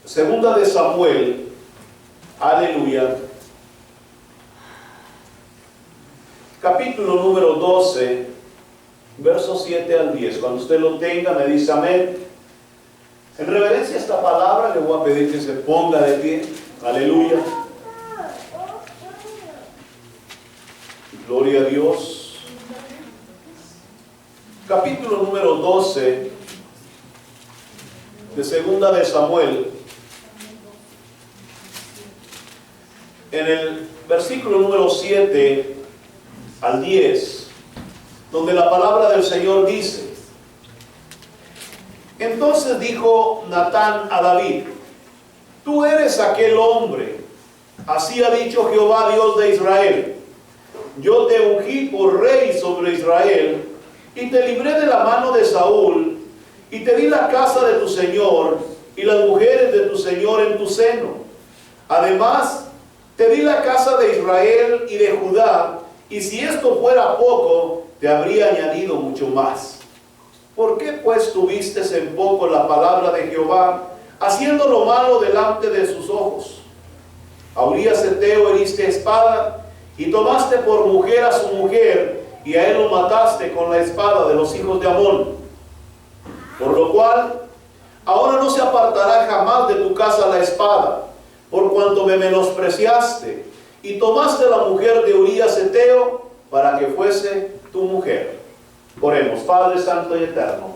Segunda de Samuel, aleluya, capítulo número 12, versos 7 al 10. Cuando usted lo tenga, me dice amén. En reverencia a esta palabra, le voy a pedir que se ponga de pie. Aleluya. Gloria a Dios. Capítulo número 12 de Segunda de Samuel. En el versículo número 7 al 10, donde la palabra del Señor dice: entonces dijo Natán a David: tú eres aquel hombre, así ha dicho Jehová Dios de Israel, yo te ungí por rey sobre Israel, y te libré de la mano de Saúl, y te di la casa de tu señor, y las mujeres de tu señor en tu seno. Además, te di la casa de Israel y de Judá, y si esto fuera poco, te habría añadido mucho más. ¿Por qué pues tuviste en poco la palabra de Jehová, haciendo lo malo delante de sus ojos? A Urías Heteo heriste espada, y tomaste por mujer a su mujer, y a él lo mataste con la espada de los hijos de Amón. Por lo cual, ahora no se apartará jamás de tu casa la espada, por cuanto me menospreciaste, y tomaste la mujer de Urías Heteo, para que fuese tu mujer. Oremos. Padre Santo y Eterno,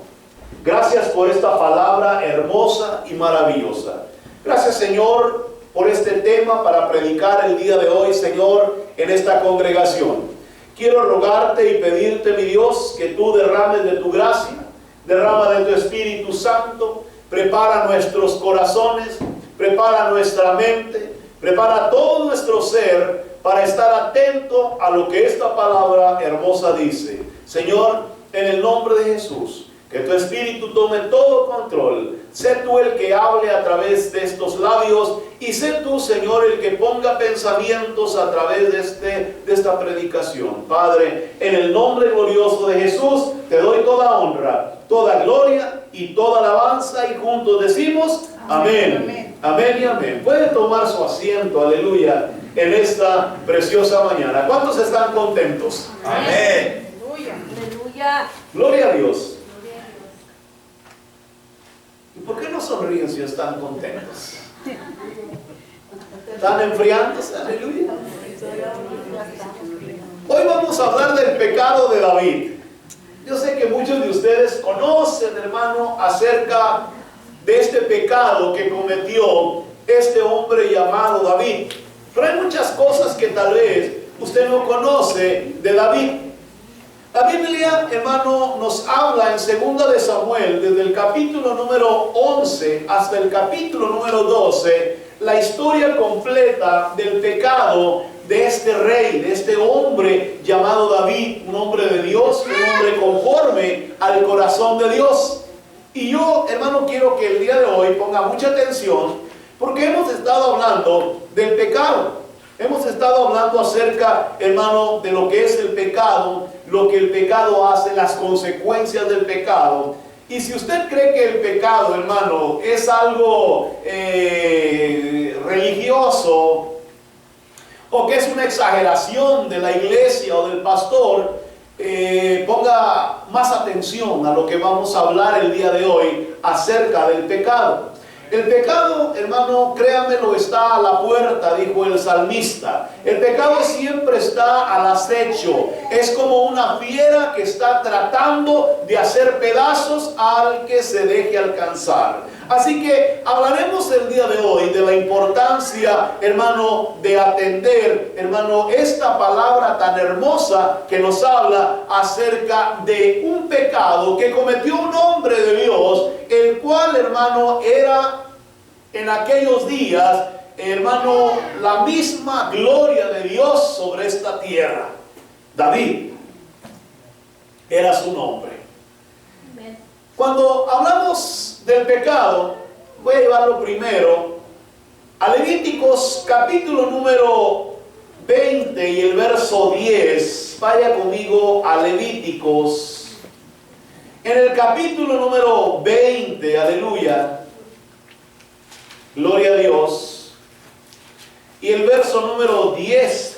gracias por esta palabra hermosa y maravillosa. Gracias, Señor, por este tema para predicar el día de hoy, Señor, en esta congregación. Quiero rogarte y pedirte, mi Dios, que tú derrames de tu gracia, derrama de tu Espíritu Santo, prepara nuestros corazones, prepara nuestra mente, prepara todo nuestro ser para estar atento a lo que esta palabra hermosa dice. Señor, en el nombre de Jesús, que tu Espíritu tome todo control. Sé tú el que hable a través de estos labios, y sé tú, Señor, el que ponga pensamientos a través de esta predicación. Padre, en el nombre glorioso de Jesús, te doy toda honra, toda gloria y toda alabanza, y juntos decimos amén, amén, amén y amén. Puede tomar su asiento, aleluya, en esta preciosa mañana. ¿Cuántos están contentos? Amén. Aleluya, aleluya. Gloria a Dios. ¿Y por qué no sonríen si están contentos? ¿Están enfriándose? Aleluya. Hoy vamos a hablar del pecado de David. Yo sé que muchos de ustedes conocen, hermano, acerca de este pecado que cometió este hombre llamado David. Pero hay muchas cosas que tal vez usted no conoce de David. La Biblia, hermano, nos habla en Segunda de Samuel, desde el capítulo número 11 hasta el capítulo número 12, la historia completa del pecado de este rey, de este hombre llamado David, un hombre de Dios, un hombre conforme al corazón de Dios. Y yo, hermano, quiero que el día de hoy ponga mucha atención, porque hemos estado hablando del pecado. Hemos estado hablando acerca, hermano, de lo que es el pecado, lo que el pecado hace, las consecuencias del pecado. Y si usted cree que el pecado, hermano, es algo religioso, o que es una exageración de la iglesia o del pastor, ponga más atención a lo que vamos a hablar el día de hoy acerca del pecado. El pecado, hermano, créamelo, está a la puerta, dijo el salmista. El pecado siempre está al acecho. Es como una fiera que está tratando de hacer pedazos al que se deje alcanzar. Así que hablaremos el día de hoy de la importancia, hermano, de atender, hermano, esta palabra tan hermosa que nos habla acerca de un pecado que cometió un hombre de Dios, el cual, hermano, era en aquellos días, hermano, la misma gloria de Dios sobre esta tierra. David era su nombre. Cuando hablamos del pecado, voy a llevarlo primero a Levíticos capítulo número 20 y el verso 10. Vaya conmigo a Levíticos. En el capítulo número 20, aleluya. Gloria Dios. Y el verso número 10.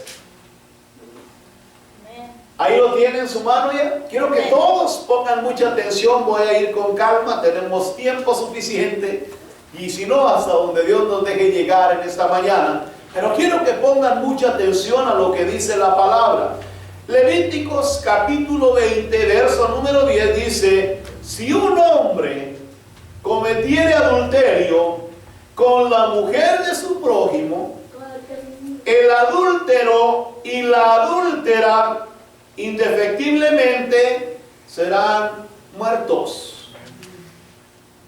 Ahí lo tienen en su mano ya. Quiero que todos pongan mucha atención. Voy a ir con calma. Tenemos tiempo suficiente. Y si no, hasta donde Dios nos deje llegar en esta mañana. Pero quiero que pongan mucha atención a lo que dice la palabra. Levíticos capítulo 20, verso número 10 dice: si un hombre cometiere adulterio con la mujer de su prójimo, el adúltero y la adúltera indefectiblemente serán muertos.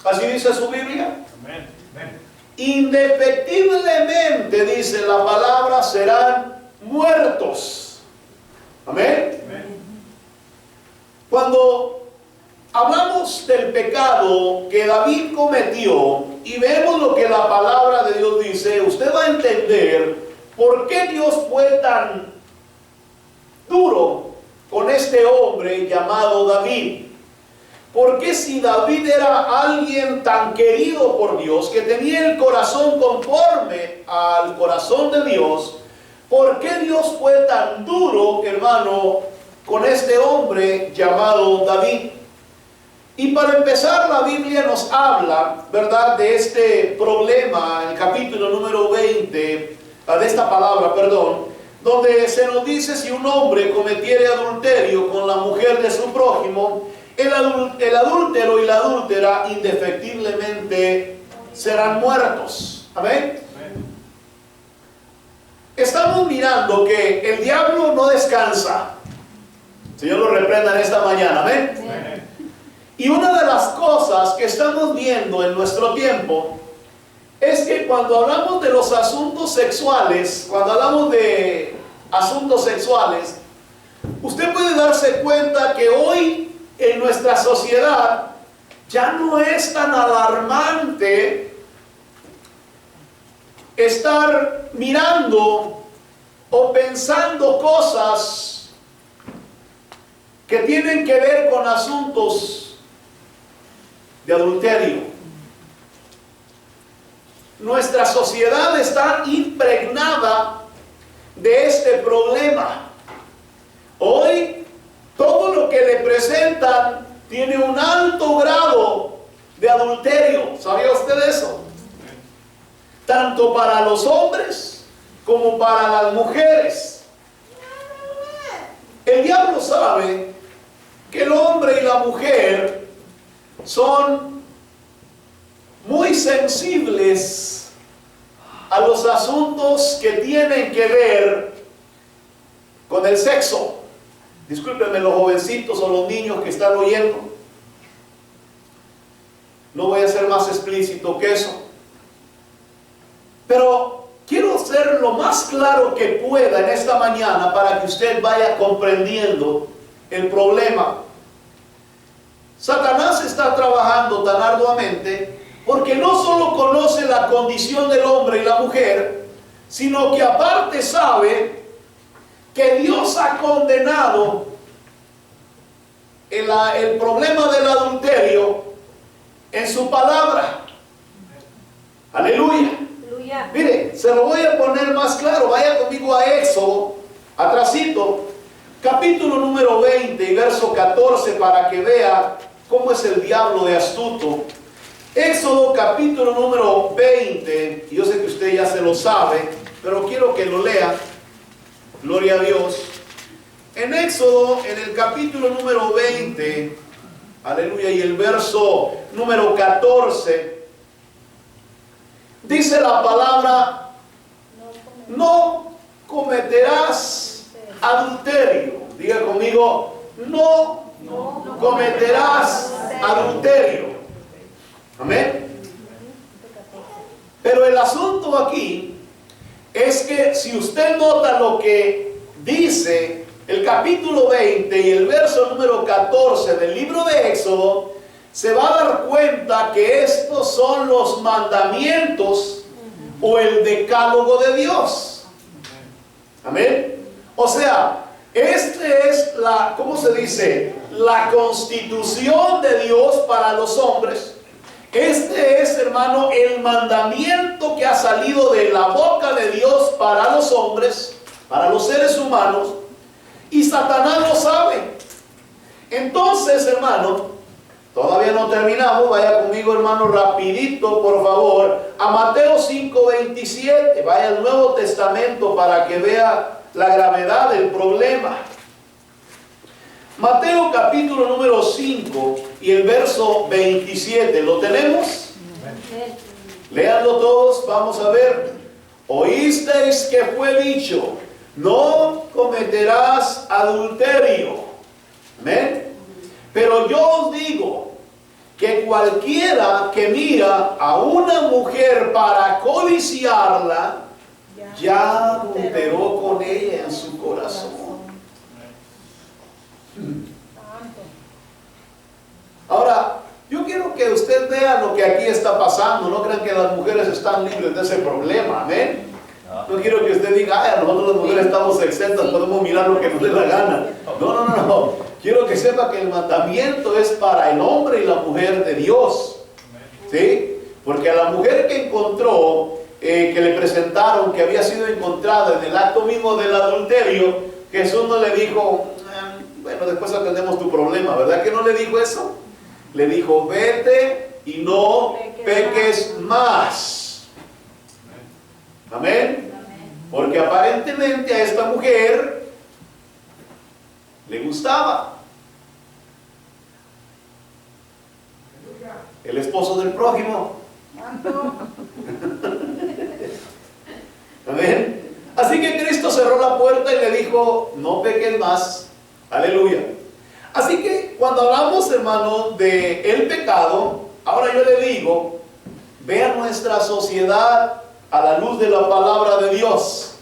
¿Así dice su Biblia? Amén. Indefectiblemente, dice la palabra, serán muertos. Amén. Cuando hablamos del pecado que David cometió y vemos lo que la palabra de Dios dice, usted va a entender por qué Dios fue tan duro con este hombre llamado David. Porque si David era alguien tan querido por Dios, que tenía el corazón conforme al corazón de Dios, ¿por qué Dios fue tan duro, hermano, con este hombre llamado David? Y para empezar, la Biblia nos habla, ¿verdad?, de este problema, en el capítulo número 20, de esta palabra, perdón, donde se nos dice: si un hombre cometiere adulterio con la mujer de su prójimo, el adúltero y la adúltera indefectiblemente serán muertos. Amén. Estamos mirando que el diablo no descansa. Señor lo reprenda en esta mañana. Amén. Y una de las cosas que estamos viendo en nuestro tiempo es que cuando hablamos de los asuntos sexuales, usted puede darse cuenta que hoy en nuestra sociedad ya no es tan alarmante estar mirando o pensando cosas que tienen que ver con asuntos de adulterio. Nuestra sociedad está impregnada de este problema. Hoy todo lo que le presentan tiene un alto grado de adulterio. ¿Sabía usted eso? Tanto para los hombres como para las mujeres. El diablo sabe que el hombre y la mujer son muy sensibles a los asuntos que tienen que ver con el sexo. Discúlpenme los jovencitos o los niños que están oyendo. No voy a ser más explícito que eso. Pero quiero ser lo más claro que pueda en esta mañana para que usted vaya comprendiendo el problema. Satanás está trabajando tan arduamente porque no solo conoce la condición del hombre y la mujer, sino que aparte sabe que Dios ha condenado el problema del adulterio en su palabra. Aleluya. Mire, se lo voy a poner más claro. Vaya conmigo a Éxodo, atrasito, capítulo número 20 y verso 14, para que vea cómo es el diablo de astuto. Éxodo capítulo número 20, y yo sé que usted ya se lo sabe, pero quiero que lo lea. Gloria a Dios. En Éxodo, en el capítulo número 20, aleluya, y el verso número 14, dice la palabra: no cometerás adulterio. Diga conmigo: no cometerás adulterio. Amén. Pero el asunto aquí es que si usted nota lo que dice el capítulo 20 y el verso número 14 del libro de Éxodo, se va a dar cuenta que estos son los mandamientos o el decálogo de Dios. Amén. O sea, este es ¿cómo se dice? La constitución de Dios para los hombres. Este es, hermano, el mandamiento que ha salido de la boca de Dios para los hombres, para los seres humanos, y Satanás lo sabe. Entonces, hermano, todavía no terminamos. Vaya conmigo, hermano, rapidito, por favor, a Mateo 5:27. Vaya al Nuevo Testamento para que vea la gravedad del problema. Mateo capítulo número 5 y el verso 27. ¿Lo tenemos? Léanlo todos, vamos a ver. Oísteis que fue dicho: no cometerás adulterio. Amén. Pero yo os digo que cualquiera que mira a una mujer para codiciarla, ya adulteró con ella en su corazón. Ahora, yo quiero que usted vea lo que aquí está pasando. No crean que las mujeres están libres de ese problema. Amén. No quiero que usted diga: ay, nosotros las mujeres estamos exentas, podemos mirar lo que nos dé la gana. No. Quiero que sepa que el mandamiento es para el hombre y la mujer de Dios. ¿Sí? Porque a la mujer que encontró, que le presentaron que había sido encontrada en el acto mismo del adulterio, Jesús no le dijo: bueno, después atendemos tu problema. ¿Verdad que no le dijo eso? Le dijo: vete y no peques más. Amén. Porque aparentemente a esta mujer le gustaba el esposo del prójimo. Amén. Así que Cristo cerró la puerta y le dijo: no peques más. Aleluya. Así que cuando hablamos, hermano, de el pecado, ahora yo le digo: vea nuestra sociedad a la luz de la palabra de Dios.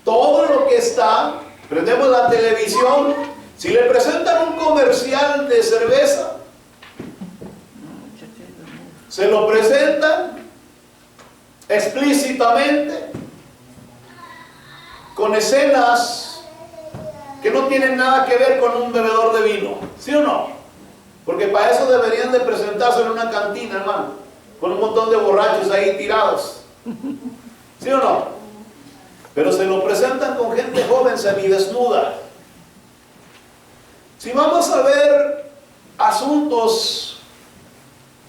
Todo lo que está, prendemos la televisión, si le presentan un comercial de cerveza, se lo presentan explícitamente, con escenas que no tienen nada que ver con un bebedor de vino. ¿Sí o no? Porque para eso deberían de presentarse en una cantina, hermano, con un montón de borrachos ahí tirados. ¿Sí o no? Pero se lo presentan con gente joven semidesnuda. Si vamos a ver asuntos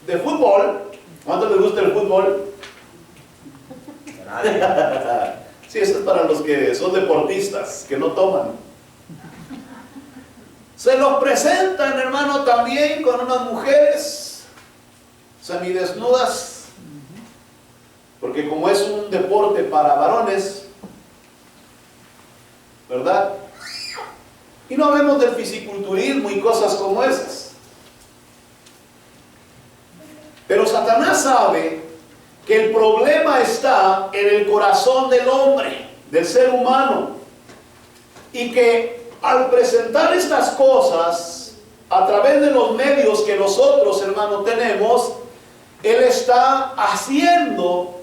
de fútbol, ¿cuánto les gusta el fútbol? Sí, eso es para los que son deportistas, que no toman. Se los presentan, hermano, también con unas mujeres semidesnudas, porque como es un deporte para varones, ¿verdad? Y no hablemos del fisiculturismo y cosas como esas. Pero Satanás sabe que el problema está en el corazón del hombre, del ser humano, y que al presentar estas cosas a través de los medios que nosotros, hermanos, tenemos, él está haciendo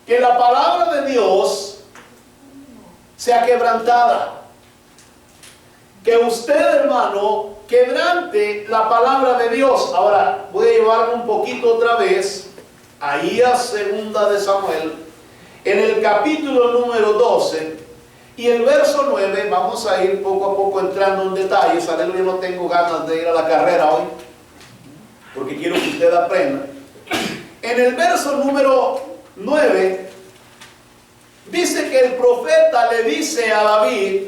que la palabra de Dios sea quebrantada. Que usted, hermano, quebrante la palabra de Dios. Ahora, voy a llevarme un poquito otra vez ahí a 2 de Samuel, en el capítulo número 12 y el verso 9. Vamos a ir poco a poco entrando en detalles. Aleluya, no tengo ganas de ir a la carrera hoy, porque quiero que usted aprenda. En el verso número 9, dice que el profeta le dice a David: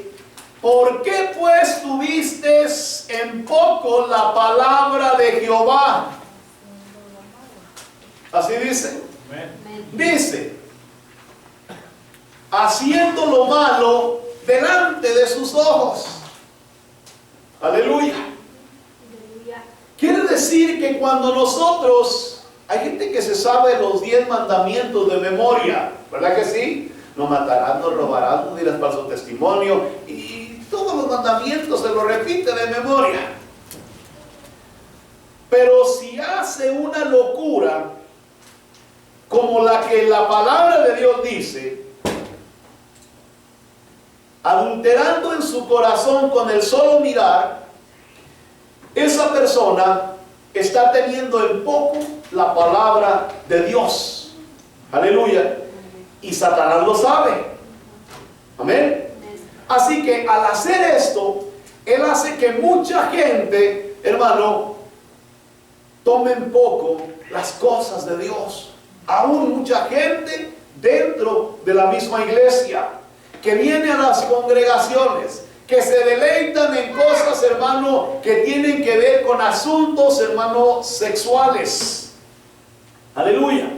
¿por qué pues tuviste en poco la palabra de Jehová? Así dice. Dice: haciendo lo malo delante de sus ojos. Aleluya. Quiere decir que cuando nosotros, hay gente que se sabe los 10 mandamientos de memoria, ¿verdad que sí? No matarás, no robarás, no dirás falso testimonio, y todos los mandamientos se los repite de memoria. Pero si hace una locura como la que la palabra de Dios dice, adulterando en su corazón con el solo mirar, esa persona está teniendo en poco la palabra de Dios. Aleluya. Y Satanás lo sabe. Amén. Así que al hacer esto, él hace que mucha gente, hermano, tome en poco las cosas de Dios. Aún mucha gente dentro de la misma iglesia, que viene a las congregaciones, que se deleitan en cosas, hermano, que tienen que ver con asuntos, hermano, sexuales. Aleluya.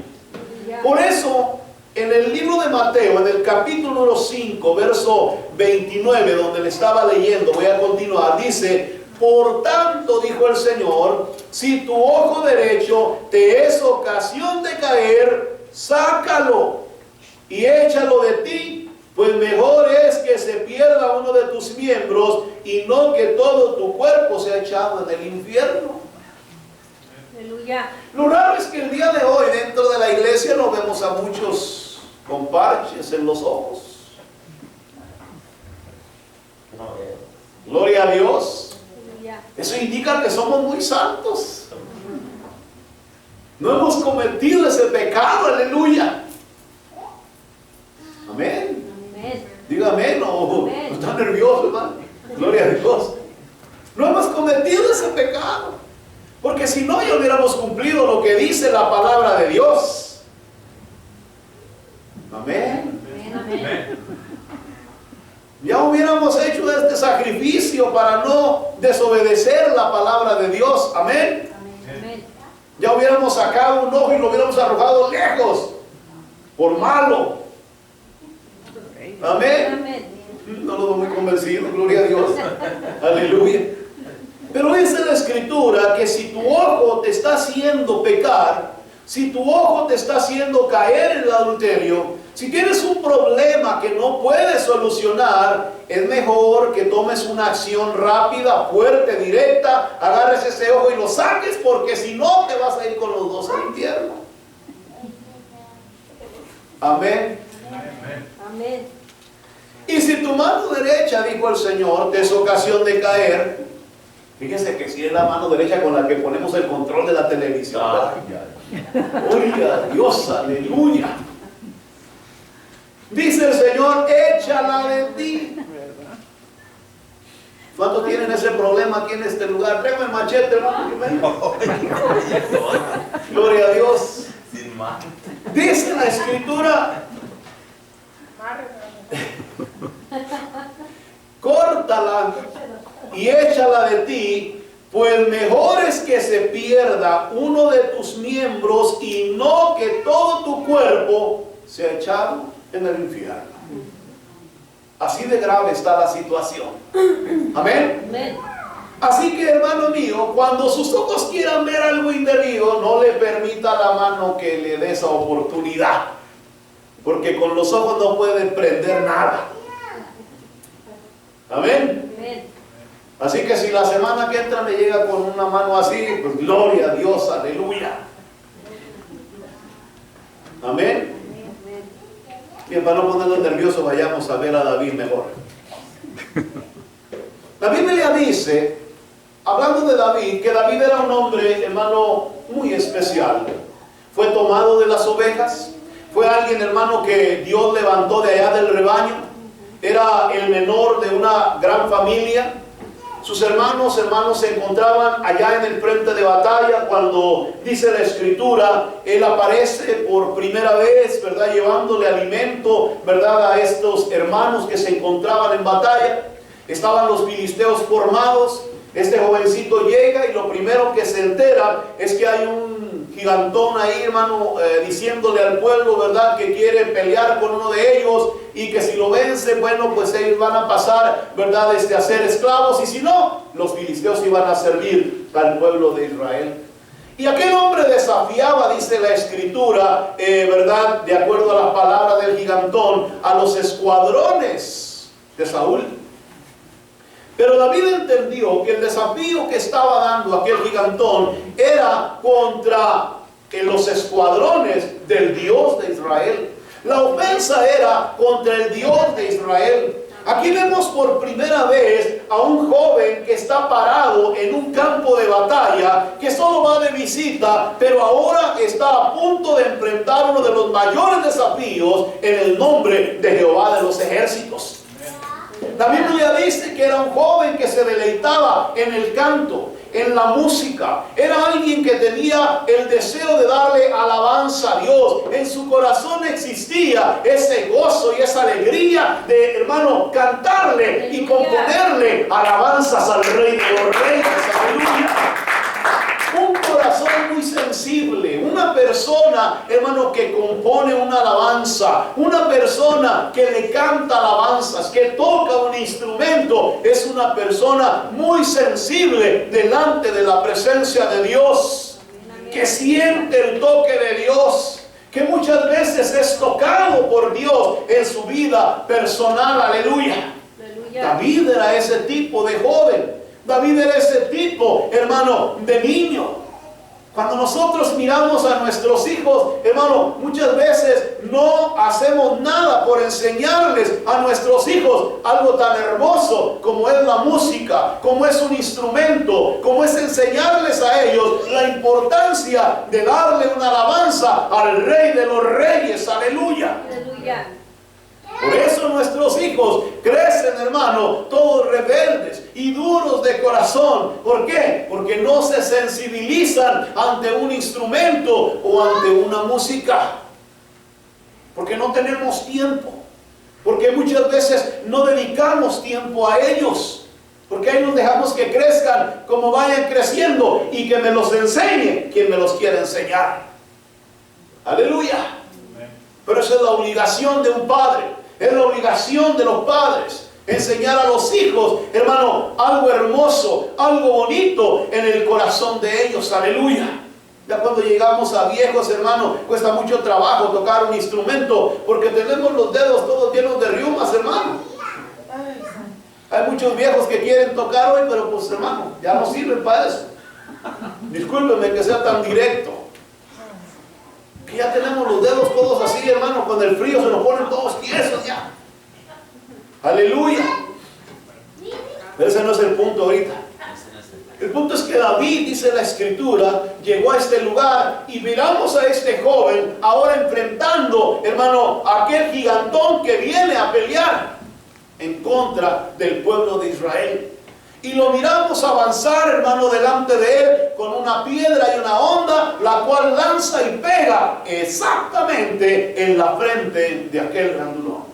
Por eso, en el libro de Mateo, en el capítulo número 5, verso 29, donde le estaba leyendo, voy a continuar, dice: por tanto, dijo el Señor, si tu ojo derecho te es ocasión de caer, sácalo y échalo de ti, pues mejor es que se pierda uno de tus miembros y no que todo tu cuerpo sea echado en el infierno. Aleluya. Lo raro es que el día de hoy dentro de la iglesia no vemos a muchos con parches en los ojos. Gloria a Dios. Eso indica que somos muy santos. No hemos cometido ese pecado, aleluya. Amén. Amén. Diga amén, no está nervioso, hermano. Gloria a Dios. No hemos cometido ese pecado. Porque si no, ya hubiéramos cumplido lo que dice la palabra de Dios. Amén. Amén. Ya hubiéramos hecho este sacrificio para no desobedecer la palabra de Dios. Amén. Amén. Ya hubiéramos sacado un ojo y lo hubiéramos arrojado lejos por malo. Amén. Amén. No lo veo muy convencido, gloria a Dios. Aleluya. Pero dice la Escritura que si tu ojo te está haciendo pecar, si tu ojo te está haciendo caer en el adulterio, si tienes un problema que no puedes solucionar, es mejor que tomes una acción rápida, fuerte, directa, agarres ese ojo y lo saques, porque si no te vas a ir con los dos al infierno. Amén. Amén. Y si tu mano derecha, dijo el Señor, te es ocasión de caer, fíjese que si es la mano derecha con la que ponemos el control de la televisión. Gloria a Dios, aleluya. Dice el Señor, échala de ti. ¿Cuántos tienen ese problema aquí en este lugar? Tráigame el machete, hermano. Gloria a Dios. Dice la Escritura, córtala y échala de ti, pues mejor es que se pierda uno de tus miembros y no que todo tu cuerpo sea echado en el infierno. Así de grave está la situación. Amén. Amén. Así que, hermano mío, cuando sus ojos quieran ver algo indebido, no le permita a la mano que le dé esa oportunidad, porque con los ojos no pueden prender nada. Amén. Amén. Así que si la semana que entra me llega con una mano así, pues gloria a Dios, aleluya. Amén. Bien, para no ponernos nerviosos, vayamos a ver a David mejor. La Biblia dice, hablando de David, que David era un hombre, hermano, muy especial. Fue tomado de las ovejas, fue alguien, hermano, que Dios levantó de allá del rebaño. Era el menor de una gran familia. Sus hermanos se encontraban allá en el frente de batalla cuando, dice la Escritura, él aparece por primera vez, ¿verdad? Llevándole alimento, ¿verdad? A estos hermanos que se encontraban en batalla. Estaban los filisteos formados. Este jovencito llega y lo primero que se entera es que hay un gigantón ahí, hermano, diciéndole al pueblo, ¿verdad?, que quiere pelear con uno de ellos y que si lo vence, bueno, pues ellos van a pasar, ¿verdad?, a ser esclavos, y si no, los filisteos iban a servir al pueblo de Israel. Y aquel hombre desafiaba, dice la Escritura, ¿verdad?, de acuerdo a las palabras del gigantón, a los escuadrones de Saúl. Pero David entendió que el desafío que estaba dando aquel gigantón era contra los escuadrones del Dios de Israel. La ofensa era contra el Dios de Israel. Aquí vemos por primera vez a un joven que está parado en un campo de batalla, que solo va de visita, pero ahora está a punto de enfrentar uno de los mayores desafíos en el nombre de Jehová de los ejércitos. La Biblia dice que era un joven que se deleitaba en el canto, en la música. Era alguien que tenía el deseo de darle alabanza a Dios. En su corazón existía ese gozo y esa alegría de, hermano, cantarle y componerle alabanzas al Rey de los Reyes. Aleluya. Un corazón muy sensible, una persona, hermano, que compone una alabanza, una persona que le canta alabanzas, que toca un instrumento, es una persona muy sensible delante de la presencia de Dios, que siente el toque de Dios, que muchas veces es tocado por Dios en su vida personal. Aleluya. David era ese tipo de joven. David era ese tipo, hermano, de niño. Cuando nosotros miramos a nuestros hijos, hermano, muchas veces no hacemos nada por enseñarles a nuestros hijos algo tan hermoso como es la música, como es un instrumento, como es enseñarles a ellos la importancia de darle una alabanza al Rey de los Reyes. Aleluya. Aleluya. Por eso nuestros hijos crecen, hermano, todos rebeldes y duros de corazón. ¿Por qué? Porque no se sensibilizan ante un instrumento o ante una música. Porque no tenemos tiempo. Porque muchas veces no dedicamos tiempo a ellos. Porque ahí nos dejamos que crezcan como vayan creciendo y que me los enseñe quien me los quiera enseñar. Aleluya. Pero esa es la obligación de un padre. Es la obligación de los padres enseñar a los hijos, hermano, algo hermoso, algo bonito en el corazón de ellos. Aleluya. Ya cuando llegamos a viejos, hermano, cuesta mucho trabajo tocar un instrumento porque tenemos los dedos todos llenos de riumas, hermano. Hay muchos viejos que quieren tocar hoy, pero pues, hermano, ya no sirven para eso. Discúlpeme que sea tan directo. Que ya tenemos los dedos todos así, hermano, con el frío se nos ponen todos tiesos ya. Aleluya. Pero ese no es el punto ahorita. El punto es que David, dice la escritura, llegó a este lugar y miramos a este joven ahora enfrentando, hermano, a aquel gigantón que viene a pelear en contra del pueblo de Israel. Y lo miramos avanzar, hermano, delante de él con una piedra y una honda, la cual lanza y pega exactamente en la frente de aquel grandulón.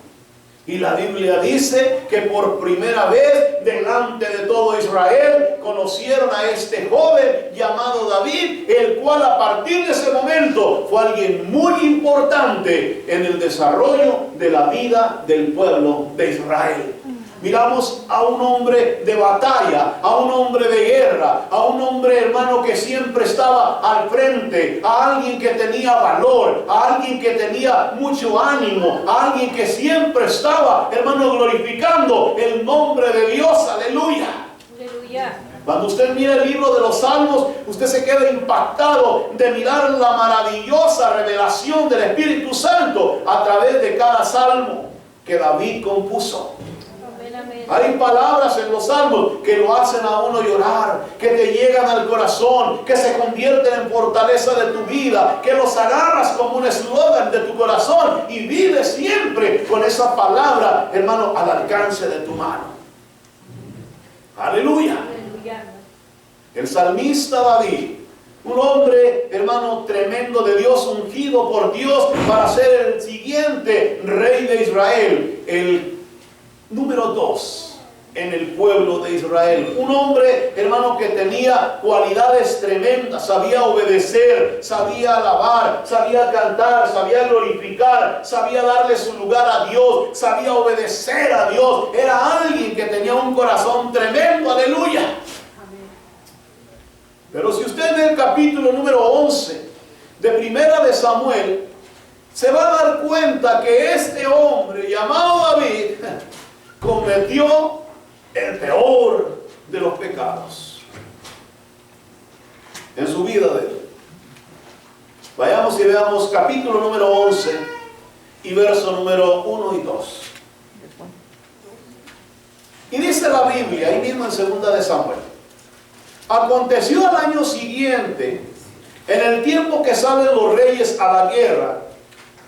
Y la Biblia dice que por primera vez delante de todo Israel conocieron a este joven llamado David, el cual a partir de ese momento fue alguien muy importante en el desarrollo de la vida del pueblo de Israel. Miramos a un hombre de batalla, a un hombre de guerra, a un hombre, hermano, que siempre estaba al frente, a alguien que tenía valor, a alguien que tenía mucho ánimo, a alguien que siempre estaba, hermano, glorificando el nombre de Dios. Aleluya. Aleluya. Cuando usted mira el libro de los Salmos, usted se queda impactado de mirar la maravillosa revelación del Espíritu Santo a través de cada salmo que David compuso. Hay palabras en los salmos que lo hacen a uno llorar, que te llegan al corazón, que se convierten en fortaleza de tu vida, que los agarras como un eslogan de tu corazón y vives siempre con esa palabra, hermano, al alcance de tu mano. Aleluya. Aleluya. El salmista David, un hombre, hermano, tremendo de Dios, ungido por Dios para ser el siguiente rey de Israel, el número 2 en el pueblo de Israel. Un hombre, hermano, que tenía cualidades tremendas. Sabía obedecer, sabía alabar, sabía cantar, sabía glorificar, sabía darle su lugar a Dios, sabía obedecer a Dios. Era alguien que tenía un corazón tremendo. Aleluya. Pero si usted ve el capítulo número 11 de Primera de Samuel, se va a dar cuenta que este hombre llamado David cometió el peor de los pecados en su vida de él. Vayamos y veamos capítulo número 11 y verso número 1 y 2. Y dice la Biblia, ahí mismo en 2 de Samuel: aconteció al año siguiente, en el tiempo que salen los reyes a la guerra,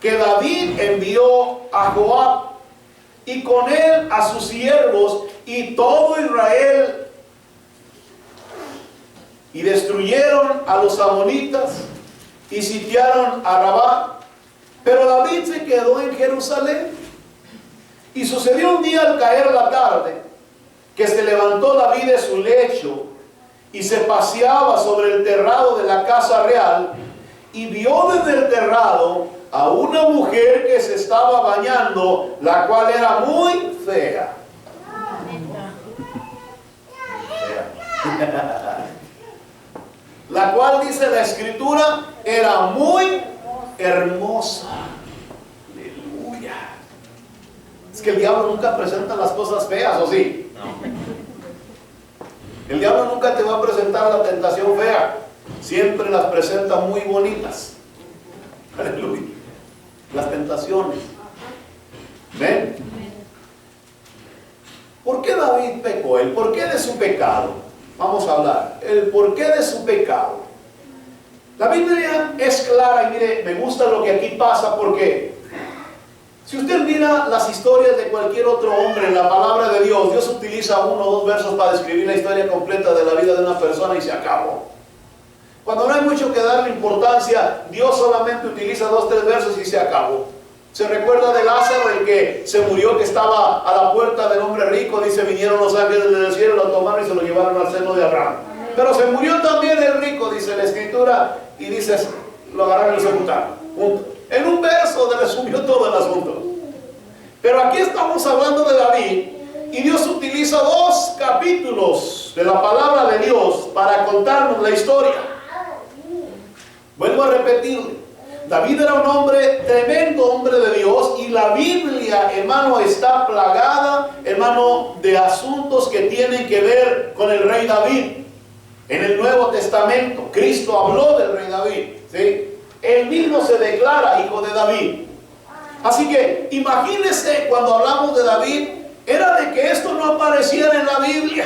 que David envió a Joab y con él a sus siervos y todo Israel, y destruyeron a los amonitas y sitiaron a Rabá. Pero David se quedó en Jerusalén. Y sucedió un día al caer la tarde, que se levantó David de su lecho y se paseaba sobre el terrado de la casa real, y vio desde el terrado a una mujer que se estaba bañando, la cual era muy fea. La cual, dice la Escritura, era muy hermosa. Aleluya. Es que el diablo nunca presenta las cosas feas, ¿o sí? No. El diablo nunca te va a presentar la tentación fea. Siempre las presenta muy bonitas. Aleluya. Las tentaciones. ¿Ven? ¿Por qué David pecó? ¿El porqué de su pecado? Vamos a hablar. El porqué de su pecado. La Biblia es clara y mire, me gusta lo que aquí pasa, porque si usted mira las historias de cualquier otro hombre en la palabra de Dios, Dios utiliza 1 o 2 versos para describir la historia completa de la vida de una persona y se acabó. Cuando no hay mucho que darle importancia, Dios solamente utiliza 2 o 3 versos y se acabó. Se recuerda de Lázaro, el que se murió, que estaba a la puerta del hombre rico. Dice, vinieron los ángeles del cielo, lo tomaron y se lo llevaron al seno de Abraham. Pero se murió también el rico, dice la Escritura, y dice, lo agarraron y lo sepultaron. En un verso resumió todo el asunto. Pero aquí estamos hablando de David, y Dios utiliza 2 capítulos de la palabra de Dios para contarnos la historia. Vuelvo a repetirle, David era un hombre, tremendo hombre de Dios, y la Biblia, hermano, está plagada, hermano, de asuntos que tienen que ver con el rey David. En el Nuevo Testamento, Cristo habló del rey David, ¿sí? Él mismo se declara hijo de David. Así que imagínense, cuando hablamos de David, era de que esto no apareciera en la Biblia,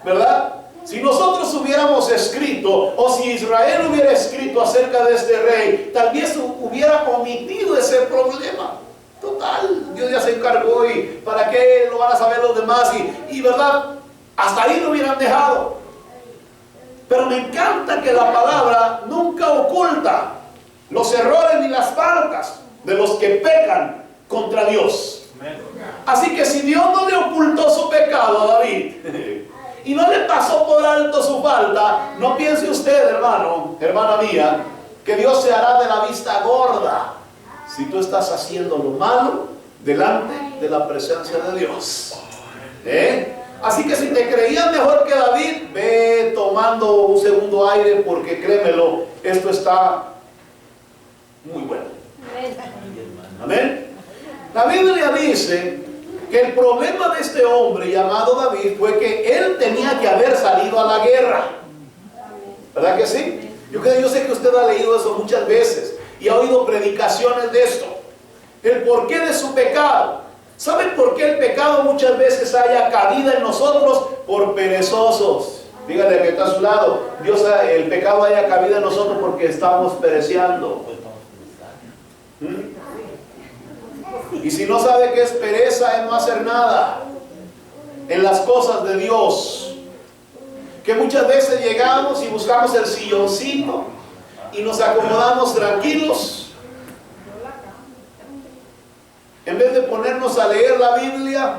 ¿verdad? Si nosotros hubiéramos escrito, o si Israel hubiera escrito acerca de este rey, tal vez hubiera omitido ese problema. Total, Dios ya se encargó, y ¿para qué lo van a saber los demás? Y verdad, hasta ahí lo hubieran dejado. Pero me encanta que la palabra nunca oculta los errores ni las faltas de los que pecan contra Dios. Así que si Dios no le ocultó su pecado a David y no le pasó por alto su falta, no piense usted, hermano, hermana mía, que Dios se hará de la vista gorda si tú estás haciendo lo malo delante de la presencia de Dios. Así que si te creías mejor que David, ve tomando un segundo aire, porque créemelo, esto está muy bueno. Amén. La Biblia dice que el problema de este hombre llamado David fue que él tenía que haber salido a la guerra. ¿Verdad que sí? Yo sé que usted ha leído eso muchas veces y ha oído predicaciones de esto. El porqué de su pecado. ¿Saben por qué el pecado muchas veces haya cabida en nosotros? Por perezosos. Dígale que está a su lado, el pecado haya cabida en nosotros porque estamos pereciendo. Y si no sabe qué es pereza, es no hacer nada en las cosas de Dios. Que muchas veces llegamos y buscamos el silloncito y nos acomodamos tranquilos, en vez de ponernos a leer la Biblia,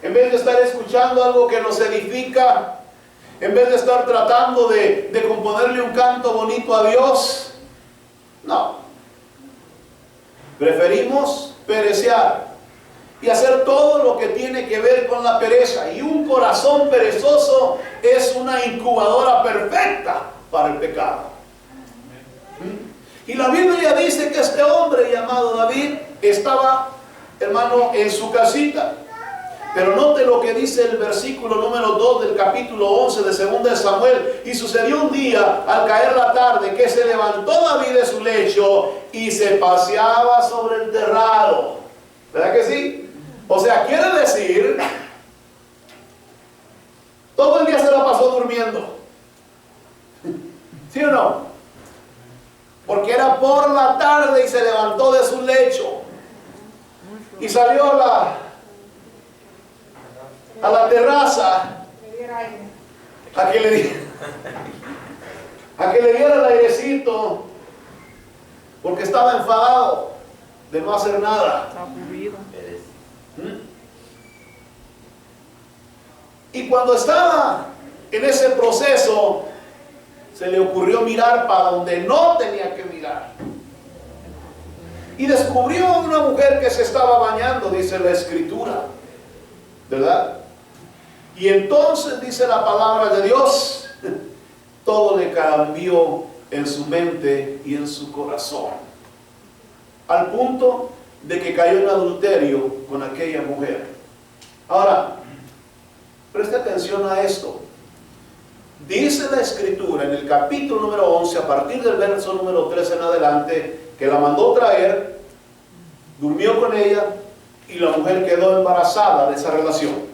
en vez de estar escuchando algo que nos edifica, en vez de estar tratando de componerle un canto bonito a Dios. No. Preferimos perecear y hacer todo lo que tiene que ver con la pereza. Y un corazón perezoso es una incubadora perfecta para el pecado. Y la Biblia dice que este hombre llamado David estaba, hermano, en su casita. Pero note lo que dice el versículo número 2 del capítulo 11 de 2 de Samuel. Y sucedió un día, al caer la tarde, que se levantó David de su lecho y se paseaba sobre el terrado. ¿Verdad que sí? O sea, quiere decir, todo el día se la pasó durmiendo. ¿Sí o no? Porque era por la tarde y se levantó de su lecho y salió a la terraza a que le diera el airecito, porque estaba enfadado de no hacer nada. Y cuando estaba en ese proceso, se le ocurrió mirar para donde no tenía que mirar. Y descubrió a una mujer que se estaba bañando, dice la Escritura, ¿verdad? Y entonces dice la palabra de Dios, todo le cambió en su mente y en su corazón, al punto de que cayó en adulterio con aquella mujer. Ahora, preste atención a esto. Dice la Escritura en el capítulo número 11, a partir del verso número 13 en adelante, que la mandó traer, durmió con ella y la mujer quedó embarazada de esa relación.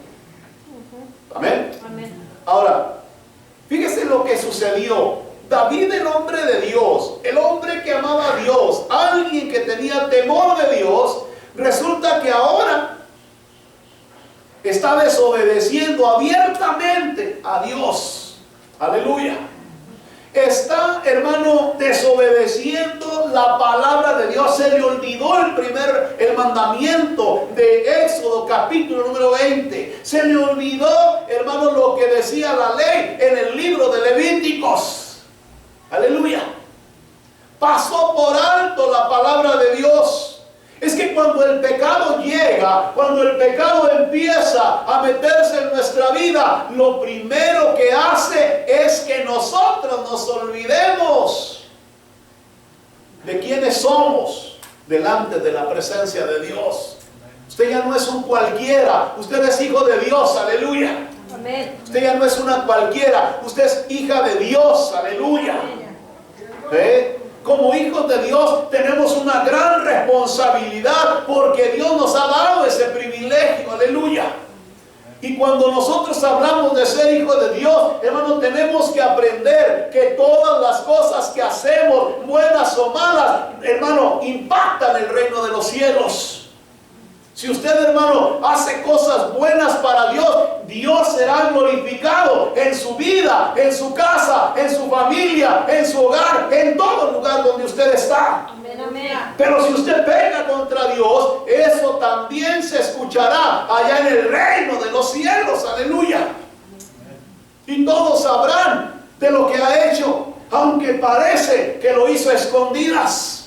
Amén. Amén. Ahora, fíjese lo que sucedió. David, el hombre de Dios, el hombre que amaba a Dios, alguien que tenía temor de Dios, resulta que ahora está desobedeciendo abiertamente a Dios. Aleluya. Está, hermano, desobedeciendo la palabra de Dios. Se le olvidó el mandamiento de Éxodo capítulo número 20. Se le olvidó, hermano, lo que decía la ley en el libro de Levíticos. Aleluya. Pasó por alto la palabra de Dios. Es que cuando el pecado llega, cuando el pecado empieza a meterse en nuestra vida, lo primero que hace es que nosotros nos olvidemos de quiénes somos delante de la presencia de Dios. Usted ya no es un cualquiera, usted es hijo de Dios, aleluya. Amén. Usted ya no es una cualquiera, usted es hija de Dios, aleluya. ¿Eh? Como hijos de Dios tenemos una gran responsabilidad porque Dios nos ha dado ese privilegio, aleluya. Y cuando nosotros hablamos de ser hijos de Dios, hermano, tenemos que aprender que todas las cosas que hacemos, buenas o malas, hermano, impactan el reino de los cielos. Si usted, hermano, hace cosas buenas para Dios, Dios será glorificado en su vida, en su casa, en su familia, en su hogar, en todo lugar donde usted está. Amén, amén. Pero si usted peca contra Dios, eso también se escuchará allá en el reino de los cielos. Aleluya. Y todos sabrán de lo que ha hecho, aunque parece que lo hizo a escondidas.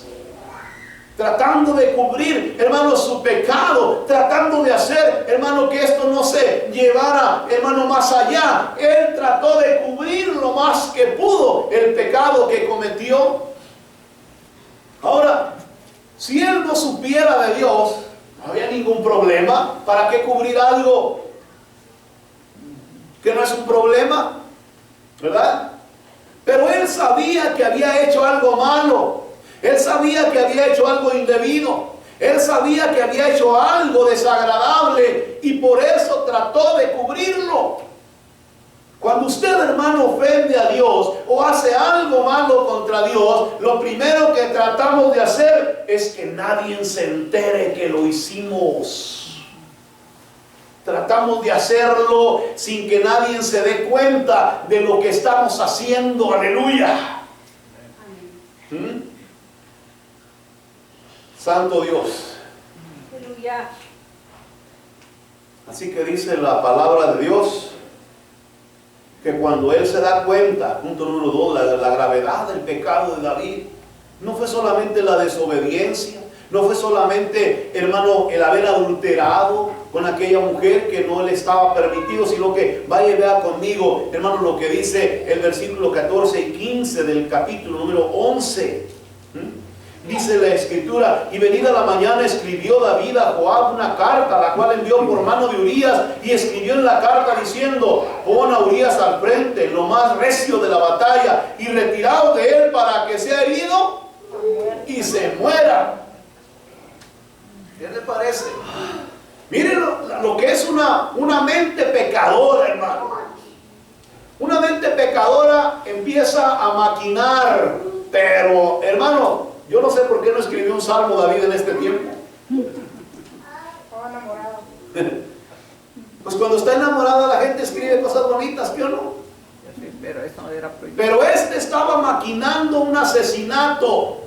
Tratando de cubrir, hermano, su pecado, tratando de hacer, hermano, que esto no se llevara, hermano, más allá. Él trató de cubrir lo más que pudo el pecado que cometió. Ahora, si él no supiera de Dios, no había ningún problema. ¿Para qué cubrir algo que no es un problema? ¿Verdad? Pero él sabía que había hecho algo malo. Él sabía que había hecho algo indebido. Él sabía que había hecho algo desagradable y por eso trató de cubrirlo. Cuando usted, hermano, ofende a Dios o hace algo malo contra Dios, lo primero que tratamos de hacer es que nadie se entere que lo hicimos. Tratamos de hacerlo sin que nadie se dé cuenta de lo que estamos haciendo. Aleluya. Santo Dios. Aleluya. Así que dice la palabra de Dios que cuando él se da cuenta, punto número 2, la gravedad del pecado de David, no fue solamente la desobediencia, no fue solamente, hermano, el haber adulterado con aquella mujer que no le estaba permitido, sino que vaya y vea conmigo, hermano, lo que dice el versículo 14 y 15 del capítulo número 11. Dice la Escritura: y venida la mañana escribió David a Joab una carta, la cual envió por mano de Urías, y escribió en la carta diciendo: pon a Urías al frente, lo más recio de la batalla, y retiraos de él para que sea herido y se muera. ¿Qué le parece? Miren lo que es una mente pecadora, hermano. Una mente pecadora empieza a maquinar. Pero, hermano, yo no sé por qué no escribió un salmo David en este tiempo. Estaba enamorado. Pues cuando está enamorada la gente escribe cosas bonitas, ¿sí o no? Sí, pero eso no era prohibido. Pero este estaba maquinando un asesinato.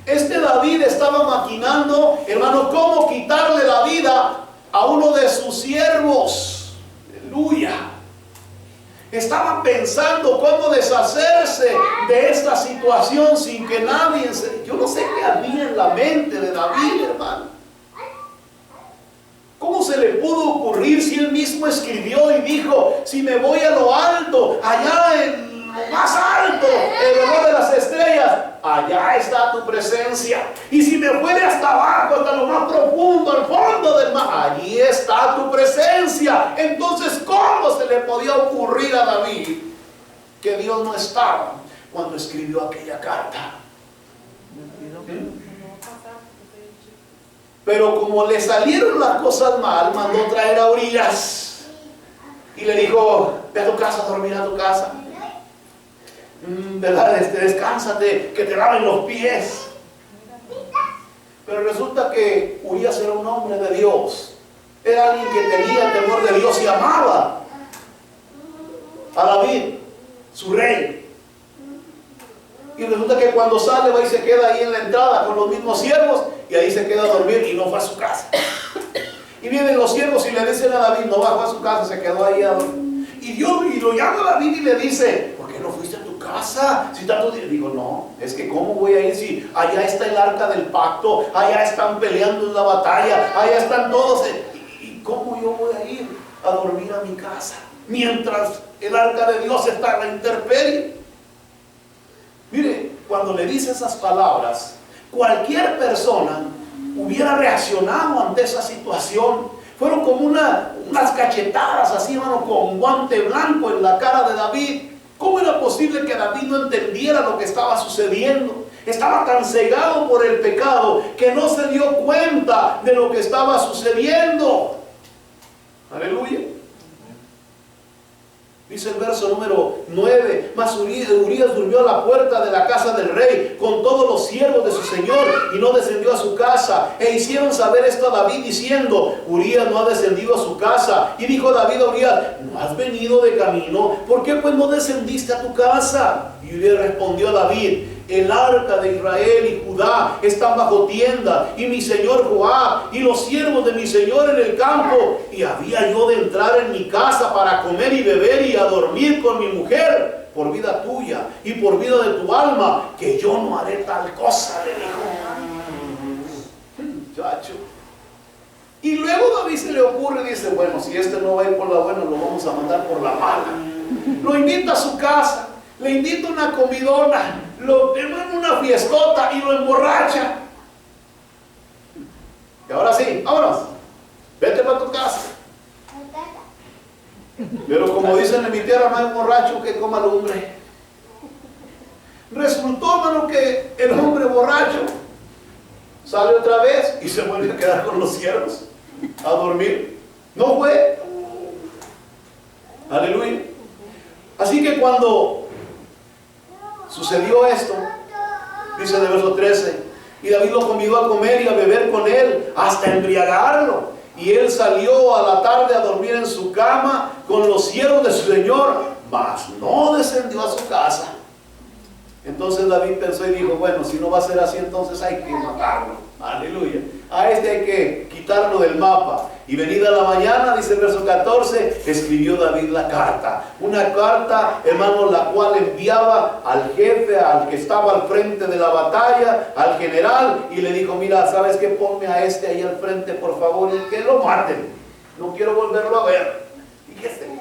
Este David estaba maquinando, hermano, cómo quitarle la vida a uno de sus siervos. Aleluya. Estaba pensando cómo deshacerse de esta situación sin que nadie yo no sé qué había en la mente de David, hermano. ¿Cómo se le pudo ocurrir si él mismo escribió y dijo, si me voy a lo alto, allá en lo más alto, alrededor de las estrellas, allá está tu presencia? Y si me fuere hasta abajo, hasta lo más profundo, al fondo del mar, allí está tu presencia. Entonces, ¿cómo se le podía ocurrir a David que Dios no estaba cuando escribió aquella carta? Pero como le salieron las cosas mal, mandó traer a Urias y le dijo, ve a tu casa, a dormir a tu casa. ¿Verdad? Descánsate, que te laven los pies. Pero resulta que Urias era un hombre de Dios. Era alguien que tenía el temor de Dios y amaba a David, su rey. Y resulta que cuando sale va y se queda ahí en la entrada con los mismos siervos y ahí se queda a dormir y no fue a su casa. Y vienen los siervos y le dicen a David, no bajó a su casa, se quedó ahí a dormir. Y lo llama a David y le dice, ¿por qué no fuiste a tu casa? Si tanto digo, no, es que ¿cómo voy a ir si allá está el arca del pacto, allá están peleando en la batalla, allá están todos? ¿Y cómo yo voy a ir a dormir a mi casa mientras el arca de Dios está en la intemperie? Mire, cuando le dice esas palabras, cualquier persona hubiera reaccionado ante esa situación. Fueron como unas cachetadas así, hermano, con guante blanco en la cara de David. ¿Cómo era posible que David no entendiera lo que estaba sucediendo? Estaba tan cegado por el pecado que no se dio cuenta de lo que estaba sucediendo. Aleluya. Dice el verso número 9, mas Urias durmió a la puerta de la casa del rey con todos los siervos de su señor y no descendió a su casa. E hicieron saber esto a David diciendo, Urias no ha descendido a su casa. Y dijo David a Urias, ¿no has venido de camino? ¿Por qué pues no descendiste a tu casa? Y Urias respondió a David, el arca de Israel y Judá están bajo tienda, y mi señor Joab y los siervos de mi señor en el campo, y había yo de entrar en mi casa para comer y beber y a dormir con mi mujer, por vida tuya y por vida de tu alma, que yo no haré tal cosa, le dijo. Muchacho. Y luego David se le ocurre y dice, bueno, si este no va a ir por la buena, lo vamos a mandar por la mala. Lo invita a su casa, le invita una comidona, lo lleva en una fiestota y lo emborracha. Y ahora sí, vámonos, vete para tu casa. Pero como dicen en mi tierra, no hay borracho que coma lumbre. Resultó, hermano, que el hombre borracho sale otra vez y se vuelve a quedar con los siervos a dormir. No fue. Aleluya. Así que cuando sucedió esto, dice en el verso 13, y David lo convidó a comer y a beber con él hasta embriagarlo. Y él salió a la tarde a dormir en su cama con los siervos de su señor, mas no descendió a su casa. Entonces David pensó y dijo, bueno, si no va a ser así, entonces hay que matarlo. Aleluya. A este hay que quitarlo del mapa. Y venida la mañana, dice el verso 14, escribió David la carta. Una carta, hermano, la cual enviaba al jefe, al que estaba al frente de la batalla, al general, y le dijo, mira, ¿sabes qué? Ponme a este ahí al frente, por favor, y que lo maten. No quiero volverlo a ver. Fíjese.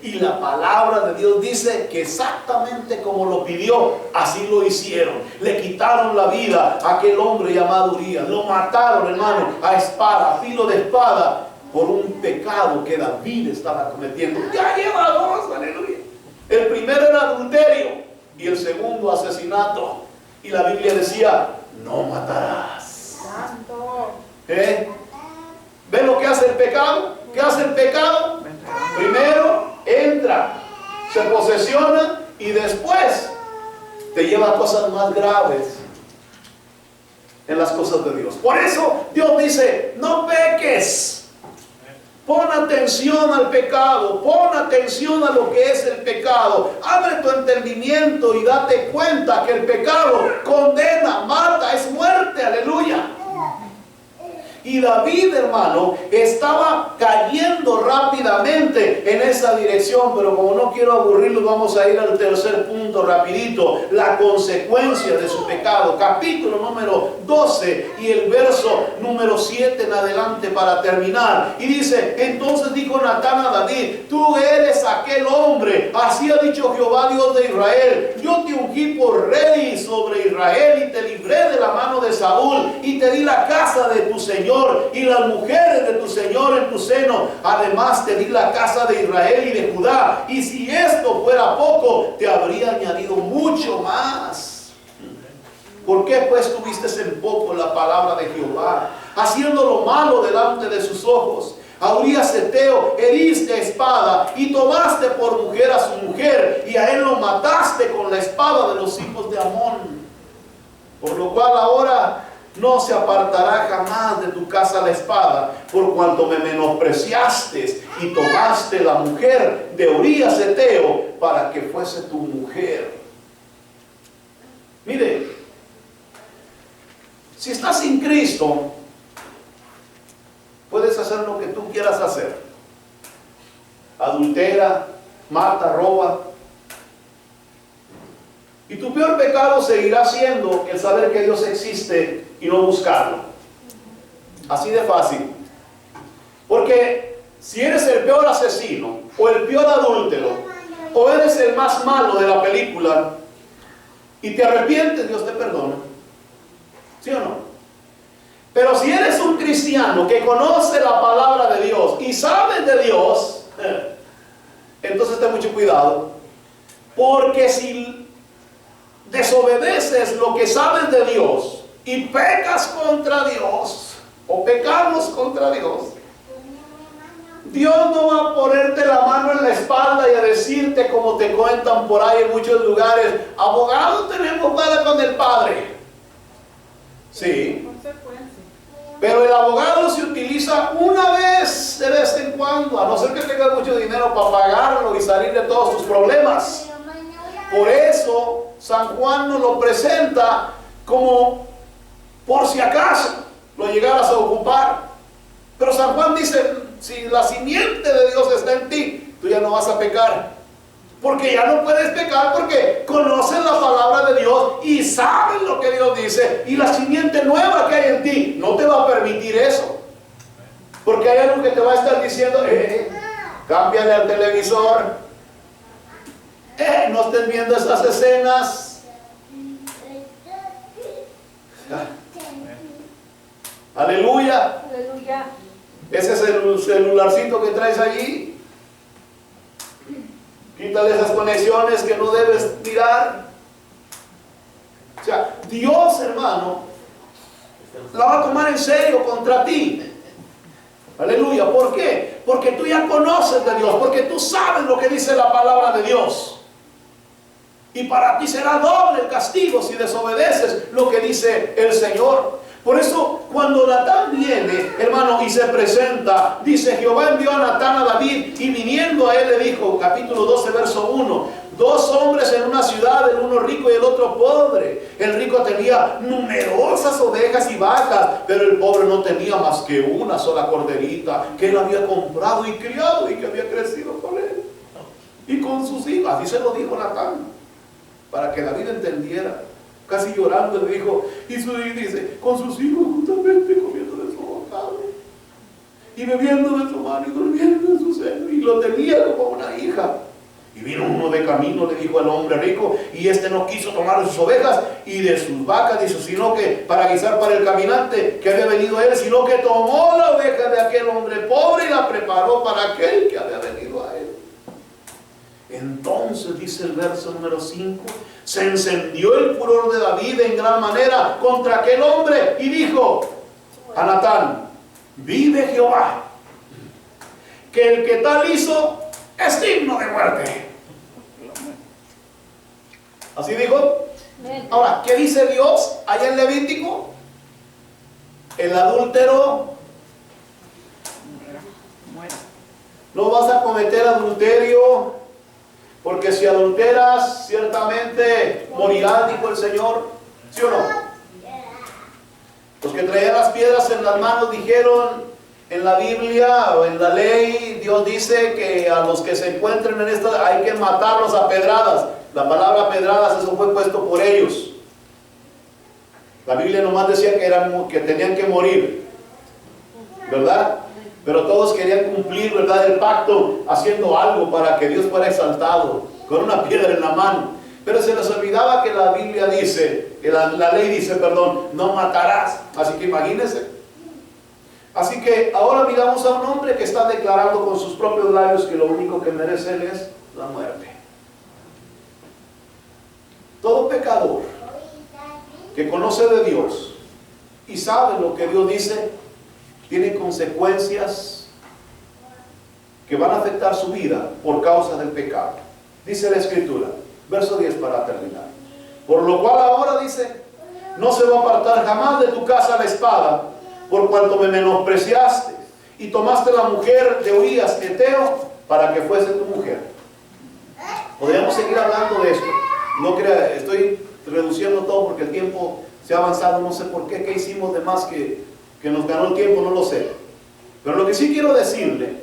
Y la palabra de Dios dice que exactamente como lo pidió, así lo hicieron. Le quitaron la vida a aquel hombre llamado Urias. Lo mataron, hermano, a espada, a filo de espada, por un pecado que David estaba cometiendo. Ya lleva dos, aleluya. El primero era adulterio y el segundo asesinato. Y la Biblia decía, no matarás. Santo. ¿Ven lo pecado? ¿Qué hace el pecado? Primero entra, se posesiona y después te lleva a cosas más graves en las cosas de Dios. Por eso Dios dice, no peques. Pon atención al pecado, pon atención a lo que es el pecado. Abre tu entendimiento y date cuenta que el pecado condena, mata, es muerte, aleluya. Y David, hermano, estaba cayendo rápidamente en esa dirección, pero como no quiero aburrirlos, vamos a ir al tercer punto rapidito, la consecuencia de su pecado. Capítulo número 12 y el verso número 7 en adelante para terminar. Y dice, entonces dijo Natán a David, tú eres aquel hombre, así ha dicho Jehová Dios de Israel, yo te ungí por rey sobre Israel y te libré de la mano de Saúl y te di la casa de tu Señor y las mujeres de tu Señor en tu seno. Además te di la casa de Israel y de Judá. Y si esto fuera poco, te habría añadido mucho más. ¿Por qué pues tuviste en poco la palabra de Jehová, haciendo lo malo delante de sus ojos? A Urías Heteo heriste a espada y tomaste por mujer a su mujer, y a él lo mataste con la espada de los hijos de Amón. Por lo cual ahora no se apartará jamás de tu casa la espada, por cuanto me menospreciaste y tomaste la mujer de Urías Heteo para que fuese tu mujer. Mire, si estás sin Cristo, puedes hacer lo que tú quieras hacer. Adultera, mata, roba. Y tu peor pecado seguirá siendo el saber que Dios existe y no buscarlo. Así de fácil. Porque si eres el peor asesino o el peor adúltero o eres el más malo de la película y te arrepientes, Dios te perdona. ¿Sí o no? Pero si eres un cristiano que conoce la palabra de Dios y sabes de Dios, entonces ten mucho cuidado. Porque si desobedeces lo que sabes de Dios y pecas contra Dios o pecamos contra Dios, Dios no va a ponerte la mano en la espalda y a decirte, como te cuentan por ahí en muchos lugares, abogado tenemos para con el Padre. Sí, pero el abogado se utiliza una vez de vez en cuando, a no ser que tengas mucho dinero para pagarlo y salir de todos tus problemas. Por eso San Juan nos lo presenta como por si acaso lo llegaras a ocupar. Pero San Juan dice, si la simiente de Dios está en ti, tú ya no vas a pecar. Porque ya no puedes pecar porque conoces la palabra de Dios y sabes lo que Dios dice. Y la simiente nueva que hay en ti no te va a permitir eso. Porque hay algo que te va a estar diciendo, cámbiale al televisor. No estén viendo esas escenas. Aleluya. Aleluya. Ese es el celularcito que traes allí. Quítale esas conexiones que no debes mirar. O sea, Dios, hermano, la va a tomar en serio contra ti. Aleluya. ¿Por qué? Porque tú ya conoces de Dios, porque tú sabes lo que dice la palabra de Dios. Y para ti será doble el castigo si desobedeces lo que dice el Señor. Por eso, cuando Natán viene, hermano, y se presenta, dice, Jehová envió a Natán a David, y viniendo a él le dijo, capítulo 12, verso 1, dos hombres en una ciudad, el uno rico y el otro pobre. El rico tenía numerosas ovejas y vacas, pero el pobre no tenía más que una sola corderita, que él había comprado y criado, y que había crecido con él, y con sus hijos. Así se lo dijo Natán, para que David entendiera. Casi llorando le dijo, y dice, con sus hijos justamente comiendo de su bocado, y bebiendo de su mano, y durmiendo en su seno, y lo tenía como una hija. Y vino uno de camino, le dijo al hombre rico, y este no quiso tomar de sus ovejas y de sus vacas, dice, sino que para guisar para el caminante que había venido a él, sino que tomó la oveja de aquel hombre pobre y la preparó para aquel que había venido a él. Entonces, dice el verso número 5, se encendió el furor de David en gran manera contra aquel hombre y dijo a Natán, vive Jehová, que el que tal hizo es digno de muerte. ¿Así dijo? Ahora, ¿qué dice Dios allá en Levítico? El adúltero, no vas a cometer adulterio, porque si adulteras, ciertamente morirás, dijo el Señor. ¿Sí o no? Los que traían las piedras en las manos dijeron, en la Biblia o en la ley, Dios dice que a los que se encuentren en esta hay que matarlos a pedradas. La palabra pedradas, eso fue puesto por ellos. La Biblia nomás decía que tenían que morir, ¿verdad? Pero todos querían cumplir, ¿verdad?, el pacto, haciendo algo para que Dios fuera exaltado, con una piedra en la mano. Pero se les olvidaba que la Biblia dice, que la ley dice, perdón, no matarás. Así que imagínense. Así que ahora miramos a un hombre que está declarando con sus propios labios que lo único que merece él es la muerte. Todo pecador que conoce de Dios y sabe lo que Dios dice, tiene consecuencias que van a afectar su vida por causa del pecado. Dice la Escritura, verso 10 para terminar. Por lo cual ahora dice, no se va a apartar jamás de tu casa la espada, por cuanto me menospreciaste y tomaste la mujer de Urías Eteo para que fuese tu mujer. Podríamos seguir hablando de esto. No crea, estoy reduciendo todo porque el tiempo se ha avanzado, no sé por qué hicimos de más que nos ganó el tiempo, no lo sé. Pero lo que sí quiero decirle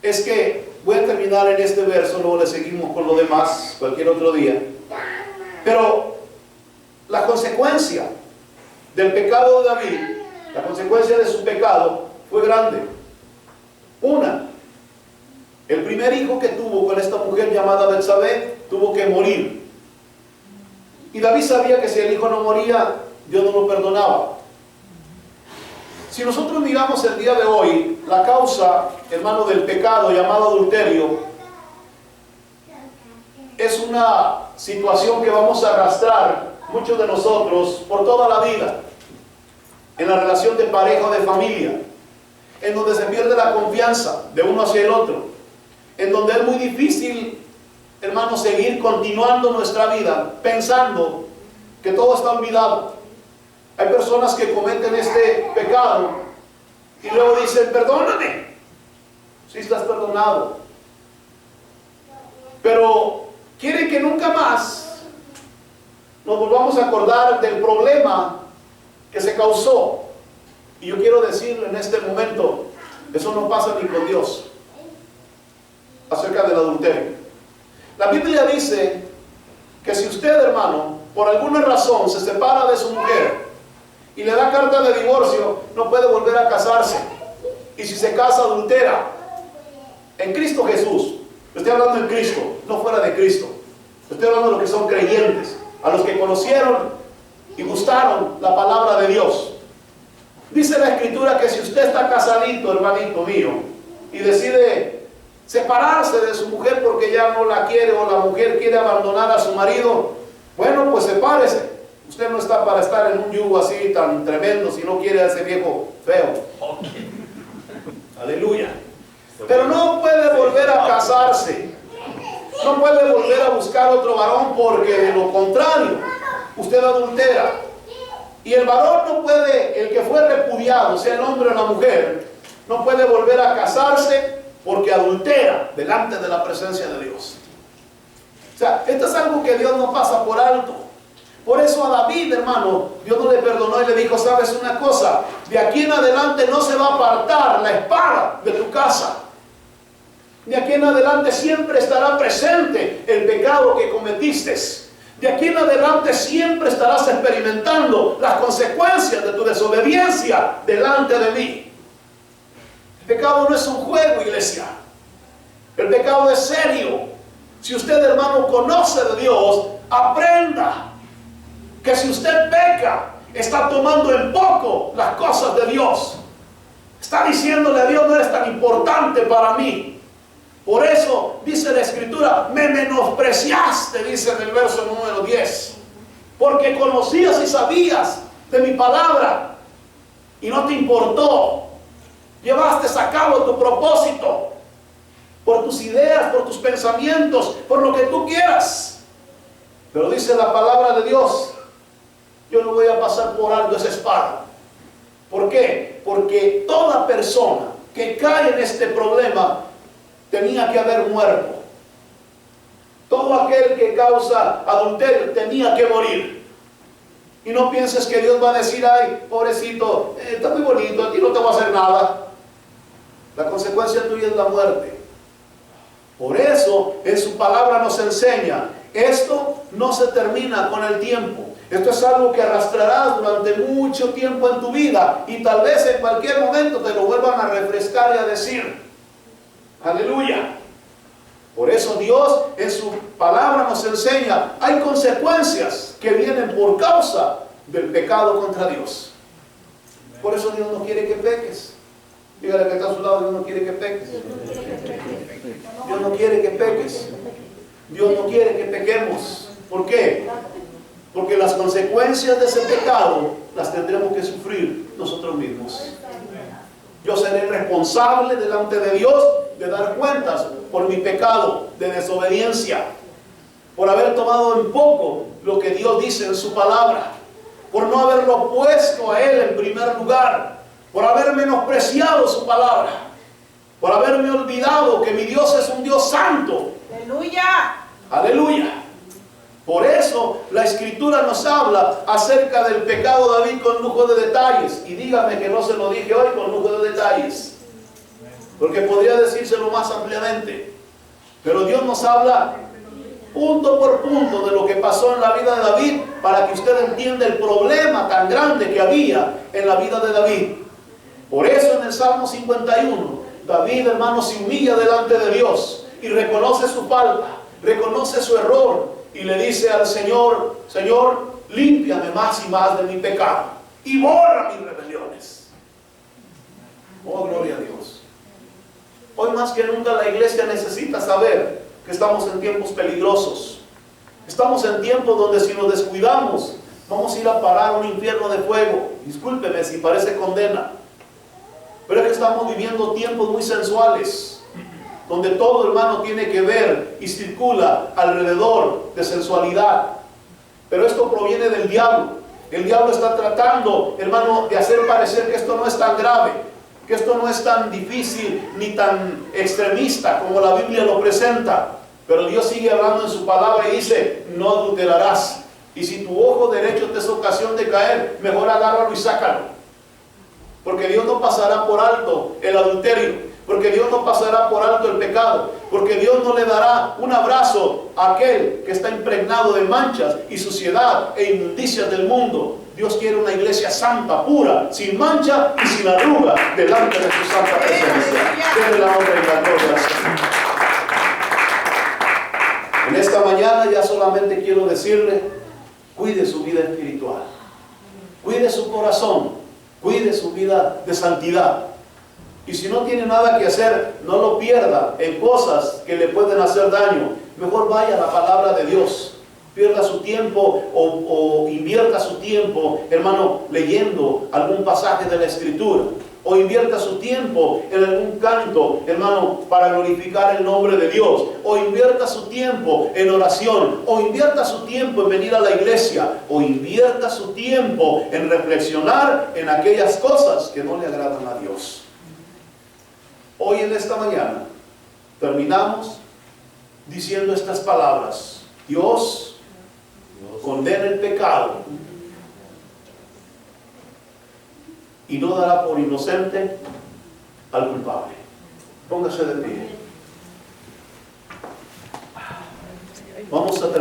es que voy a terminar en este verso, luego le seguimos con lo demás cualquier otro día. Pero la consecuencia del pecado de David, la consecuencia de su pecado fue grande. Una, el primer hijo que tuvo con esta mujer llamada Betsabé tuvo que morir. Y David sabía que si el hijo no moría, Dios no lo perdonaba. Si nosotros miramos el día de hoy, la causa, hermano, del pecado llamado adulterio, es una situación que vamos a arrastrar muchos de nosotros por toda la vida. En la relación de pareja o de familia, en donde se pierde la confianza de uno hacia el otro, en donde es muy difícil, hermano, seguir continuando nuestra vida pensando que todo está olvidado. Hay personas que cometen este pecado y luego dicen, perdóname. Sí, estás perdonado, pero quieren que nunca más nos volvamos a acordar del problema que se causó. Y yo quiero decirle en este momento, eso no pasa ni con Dios acerca del adulterio. La Biblia dice que si usted, hermano, por alguna razón se separa de su mujer y le da carta de divorcio, no puede volver a casarse. Y si se casa, adultera. En Cristo Jesús. Estoy hablando en Cristo, no fuera de Cristo. Estoy hablando de los que son creyentes, a los que conocieron y gustaron la palabra de Dios. Dice la Escritura que si usted está casadito, hermanito mío, y decide separarse de su mujer porque ya no la quiere, o la mujer quiere abandonar a su marido, bueno, pues sepárese. Usted no está para estar en un yugo así tan tremendo si no quiere a ese viejo feo. Aleluya. Pero no puede volver a casarse. No puede volver a buscar otro varón, porque de lo contrario, usted adultera. Y el varón no puede, el que fue repudiado, sea el hombre o la mujer, no puede volver a casarse porque adultera delante de la presencia de Dios. O sea, esto es algo que Dios no pasa por alto. Por eso a David, hermano, Dios no le perdonó y le dijo, ¿sabes una cosa? De aquí en adelante no se va a apartar la espada de tu casa. De aquí en adelante siempre estará presente el pecado que cometiste. De aquí en adelante siempre estarás experimentando las consecuencias de tu desobediencia delante de mí. El pecado no es un juego, iglesia. El pecado es serio. Si usted, hermano, conoce de Dios, aprenda que si usted peca, está tomando en poco las cosas de Dios. Está diciéndole a Dios, no eres tan importante para mí. Por eso dice la Escritura, me menospreciaste, dice en el verso número 10, porque conocías y sabías de mi palabra y no te importó. Llevaste a cabo tu propósito por tus ideas, por tus pensamientos, por lo que tú quieras. Pero dice la palabra de Dios, yo no voy a pasar por alto esa espada. ¿Por qué? Porque toda persona que cae en este problema tenía que haber muerto. Todo aquel que causa adulterio tenía que morir. Y no pienses que Dios va a decir, ay, pobrecito, está muy bonito, a ti no te va a hacer nada. La consecuencia tuya es la muerte. Por eso en su palabra nos enseña, esto no se termina con el tiempo. Esto es algo que arrastrarás durante mucho tiempo en tu vida y tal vez en cualquier momento te lo vuelvan a refrescar y a decir. Aleluya. Por eso Dios en su palabra nos enseña, hay consecuencias que vienen por causa del pecado contra Dios. Por eso Dios no quiere que peques. Dígale que está a su lado, Dios no quiere que peques. Dios no quiere que peques. Dios no quiere que pequemos. ¿Por qué? Porque las consecuencias de ese pecado las tendremos que sufrir nosotros mismos. Yo seré responsable delante de Dios de dar cuentas por mi pecado de desobediencia, por haber tomado en poco lo que Dios dice en su palabra, por no haberlo puesto a Él en primer lugar, por haber menospreciado su palabra, por haberme olvidado que mi Dios es un Dios santo. Aleluya. Aleluya. Por eso la Escritura nos habla acerca del pecado de David con lujo de detalles. Y dígame que no se lo dije hoy con lujo de detalles, porque podría decírselo más ampliamente. Pero Dios nos habla punto por punto de lo que pasó en la vida de David, para que usted entienda el problema tan grande que había en la vida de David. Por eso en el Salmo 51, David, hermano, se humilla delante de Dios y reconoce su falta, reconoce su error y le dice al Señor, Señor, límpiame más y más de mi pecado y borra mis rebeliones. Oh, gloria a Dios. Hoy más que nunca la iglesia necesita saber que estamos en tiempos peligrosos. Estamos en tiempos donde si nos descuidamos vamos a ir a parar a un infierno de fuego. Discúlpeme si parece condena, pero es que estamos viviendo tiempos muy sensuales, donde todo, hermano, tiene que ver y circula alrededor de sensualidad. Pero esto proviene del diablo. El diablo está tratando, hermano, de hacer parecer que esto no es tan grave, que esto no es tan difícil ni tan extremista como la Biblia lo presenta. Pero Dios sigue hablando en su palabra y dice, no adulterarás. Y si tu ojo derecho te es ocasión de caer, mejor agárralo y sácalo. Porque Dios no pasará por alto el adulterio. Porque Dios no pasará por alto el pecado. Porque Dios no le dará un abrazo a aquel que está impregnado de manchas y suciedad e inmundicias del mundo. Dios quiere una iglesia santa, pura, sin mancha y sin arruga, delante de su santa presencia. Denle la honra y la gloria al Señor. En esta mañana ya solamente quiero decirle, cuide su vida espiritual. Cuide su corazón. Cuide su vida de santidad. Y si no tiene nada que hacer, no lo pierda en cosas que le pueden hacer daño. Mejor vaya a la palabra de Dios. Pierda su tiempo o invierta su tiempo, hermano, leyendo algún pasaje de la Escritura. O invierta su tiempo en algún canto, hermano, para glorificar el nombre de Dios. O invierta su tiempo en oración. O invierta su tiempo en venir a la iglesia. O invierta su tiempo en reflexionar en aquellas cosas que no le agradan a Dios. Hoy en esta mañana terminamos diciendo estas palabras. Dios condena el pecado y no dará por inocente al culpable. Póngase de pie. Vamos a terminar.